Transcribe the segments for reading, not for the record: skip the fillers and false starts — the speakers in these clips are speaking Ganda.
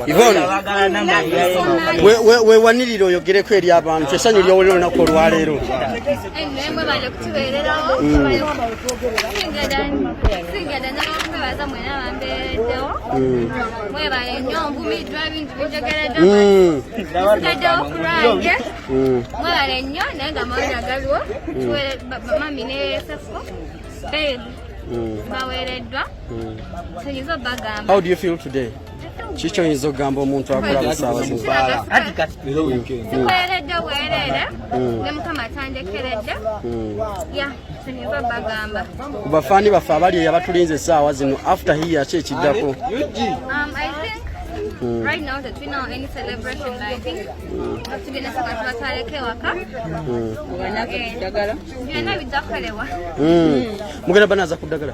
Yvonne, we waniriro yogere kweri abantu kyesanyu lyowuliro nako lwaleero. How do you feel today? Chicho inzo gamba omuntu akola basawa zibala. Bafani bafa bali abatulinze sawa zino after here che kiddako. I think right now that we know any celebration I think tugenda kubatwaleke waka. Ngenda bidakalewa. Mugenda banaza kudagala.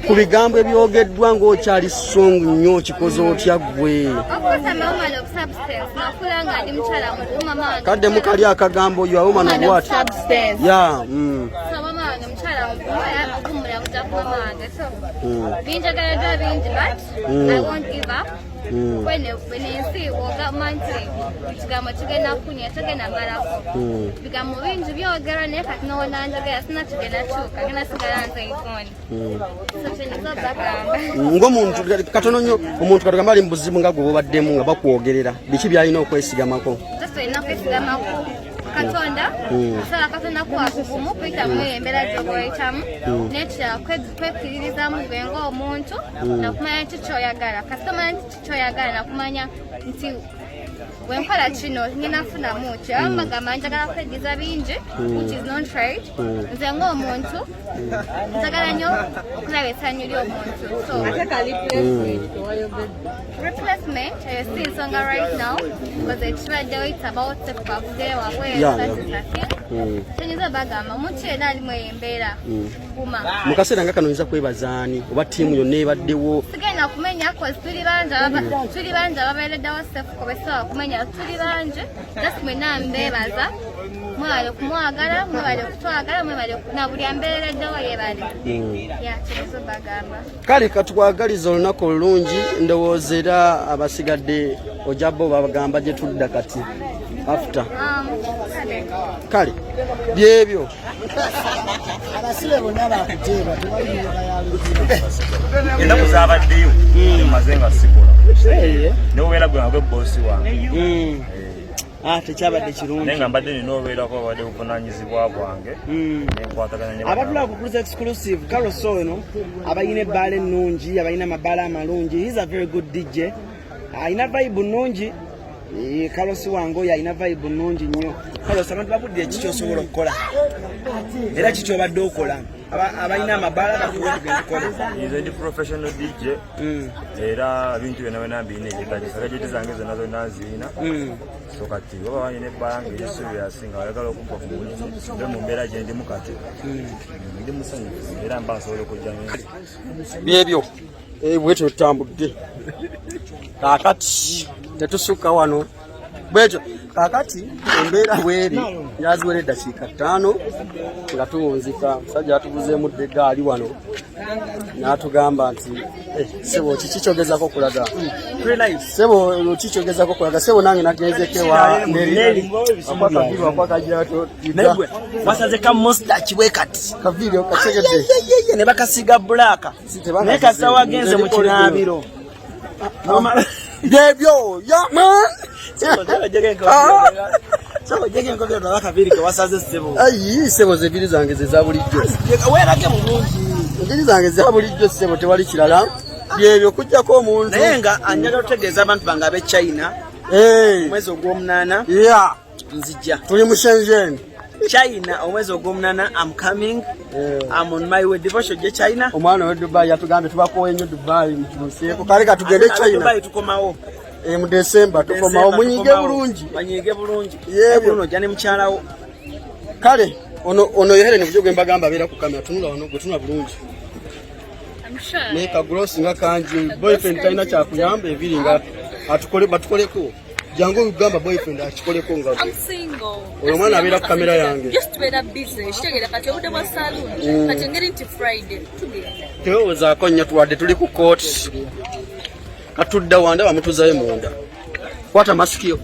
Ku bigambo ebyogeddwa ng'okyali songu nnyo kikoze otya ggwe? Kadde mukali akagambo you are woman of what? Yeah. I won't give up. When you see what got monthly, which got much again up when you're taking a matter. Become moving to your girl neck at no one under gas, not to get a choke. I'm going to say such a background. Katono umuntu katugamba ali mbuzimu nga gwo baddemu nga bakwogerera biki byalina okwesigamako. Just enough kwesigamako. Katonda sala katonda kwa kufumu kwita mwembera gyoyitamu necha kwekiririza mu bengo omuntu nakumanya kikyoyagala kasitoma kikyoyagala nakumanya nti wenkola kino ninafuna muki abagamba njagala kwediza bingi which is non trade nze ng'omuntu njagala nnyo okulaba essanyu ly'omuntu so replacement I see nsonga right now because ekibaddewo it's about sekukavudde wabwe tenyinza bagamba omuntu yenna alimu embeera kuma mu kaseera nga kano nyinza kwebazaani oba ttiimu yonna ebaddewo sigenda kumenya cause tuli banja ababeereddewo Cephco besobola kumenya tuli banje just mwenna mbeebaza mwebale okumwagala mwebale okutwagala mwebale na buli ambeereddewo yeebale kirizo bagamba kale katwagaliza olunaku olulungi ndowooza era abasigadde ojjabo babagamba gye tudda kati after kale byebyo abasibe bonna bakuteeba ennaku zaabaddeyo maze nga sikola nobeera gwe nagwe boosi wange tekyabadde kirungi naye nga mbadde nina obeerako babadde buvunaanyizibwa bwange nenkwataganya abatula ku cruise exclusive Caroso eno abayina ebbaala ennungi abayina amabaala amalungi he's a very good DJ ayina vibe nnungi Caroso wange oyo ayina vibe nnungi nnyo Caroso abantu babuddire kiki osobola okukola era kiki obadde okola abayina amabaala bakuwa tugenda kukola nze ndi professional DJ era ebintu byonna byonna mbirina ebyetagisa gajeti zange zonna zonna nzirina so kati baba banyina ebbaala ngaeriserious nga bayagala okugwa ku mulimu nze mu mbeera gye ndimu kati ndi musanyufu era mba nsobola okujja byebyo bwetyo tutambudde kakati tetusukka wano bwetyo kakati embeera bweri yaziwera eddakiika 5 nga tuwunzika musajja atubuzeemu dde eggaali wano n'atugamba nti sebo kikikyogezako okulaga sebo kikyogezako okulaga sebo nange nagenzeko ewa neri akwakaviiri akwakagira wasaze ka monster kiwe kati kaviiri okategedde ne bakasiga black naye kasa wagenze mu kinaabiro byebyo yaman sebo zebiri zange zeza bulijjo engeri zange za bulijjo sebo tewali kirala byebyo kujjako omuntu naye nga anjagala otegeeza abantu bange ab'e China omwezi ogw'omunaana nzijja tuli mu Shenzhen China omwezi ogw'omunaana I'm coming I'm on my way devotion je China omwana we Dubai yatugambye tubakowe nnyo Dubai mutuseeko kale katugende China Dubai tukomawo mu December tukomawo munyige bulungi yebyo jane mukyalawo kale ono yohere ne kujogwe mbagamba abeera ku kamera tunula wano gutuna bulungi I'm sure ne ka gross nga kanji boyfriend taina kya kuyamba ebiri nga batukoleko jangu ugamba boyfriend akikoleko nga I'm single. oyo mwana abeera ku kamera yange Just beera busy. Kitegera kati obudde bwa saloon. Kati ngeri nti Friday. tewozaako nnyo tuwadde tuli ku kooti katudda wanda bamutuzayo munda kwata masiki yo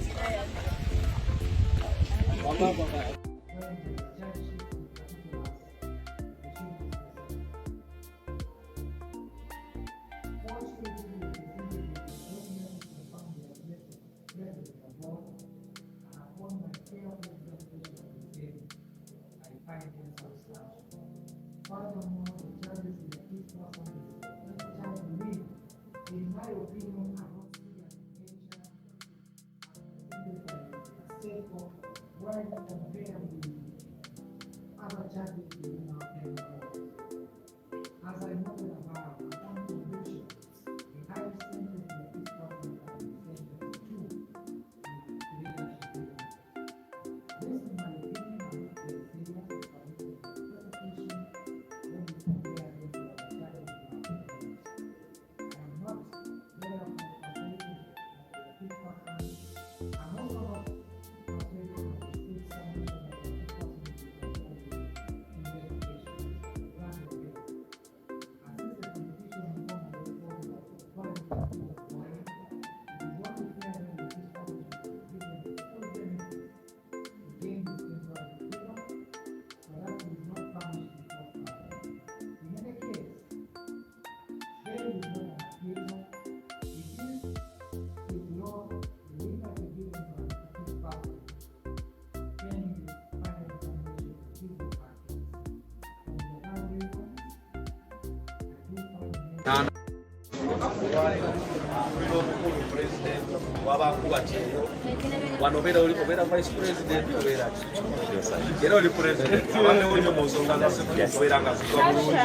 wano obeera vice president obeera era oli president abane olio mu nsonga za Cephco obeera nga zigwa bulungi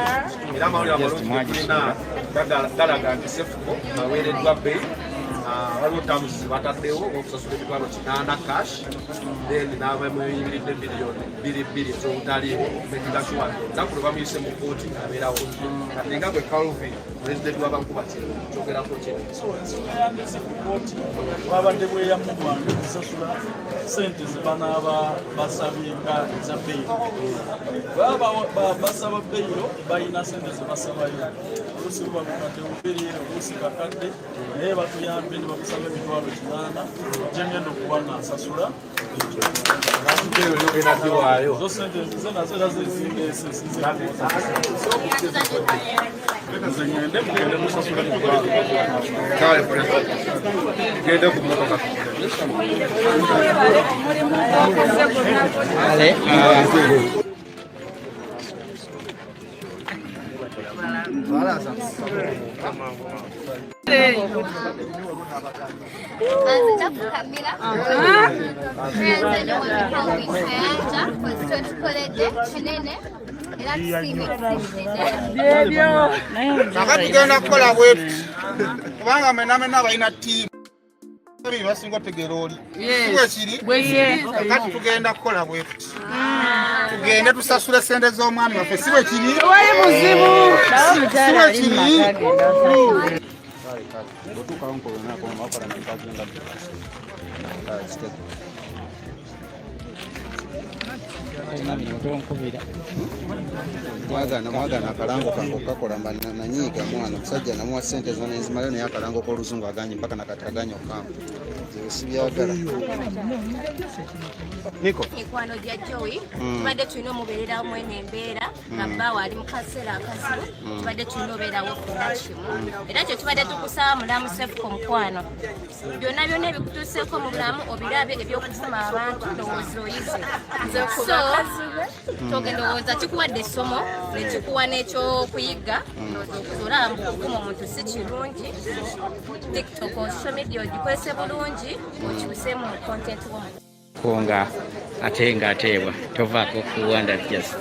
era amawulire amalungi tulina galaga nti Cephco aweereddwa bbeeyi waliwo tamuzi zibataddewo okusasula emitwalo 8 cash then n'abamuyimiridde biliyoni 2 ez'obutaliiwo mekigashuwa naku lwe bamuyise mu kooti abeerawo kati nga gwe Calvin president w'abankubakiro kyogerako babadde bweyamugwange kusasula sente zebanaaba basabye nga eza beyiro baba basaba beyiro balina sente zebasabayo oluusi babukadde bubiri oluusi kakadde naye batuyambe ne bakusaba emitwalo 8 gyengenda okuba nga nsasula zo sente ze nazo era zezinga nze ngende mugende musasula emitwalo gende ku motoka Kabila. Kayanja kwa tukolede kinene era tusiime nakati tugenda kukola bwetu kubanga menamena balina ttiimu basinga otegeera oli siwe kiri nakati tugenda kukola bwetu tugende tusasule sente z'omwami waffe siwe kiri siwe kiri mwagana akalango kange okukakola mba nanyiiga mwana omusajja namuwa sente zona enzimalayo naye akalango k'oluzungu aganye mpaka nakati aganye okukamba sibyagala niko mikwano gya Joey tubadde tulina omubeerera mwene embeera nga bbaawe ali mu kaseera akazibu tubadde tulina obeerawo funa kimu era kyo tubadde tukusaba mulamu Cephco mukwano byonna byonna ebikutuuseeko mu bulamu obirabe ebyokuvuma abantu ndowooza oyize so togenda kikuwadde essomo nekikuwa n'ekyokuyiga olaba okuvuma omuntu si kirungi TikTok social media ogikozese bulungi okibuseemu mu content womu konga ate nga ateebwa tovaako kuwanda just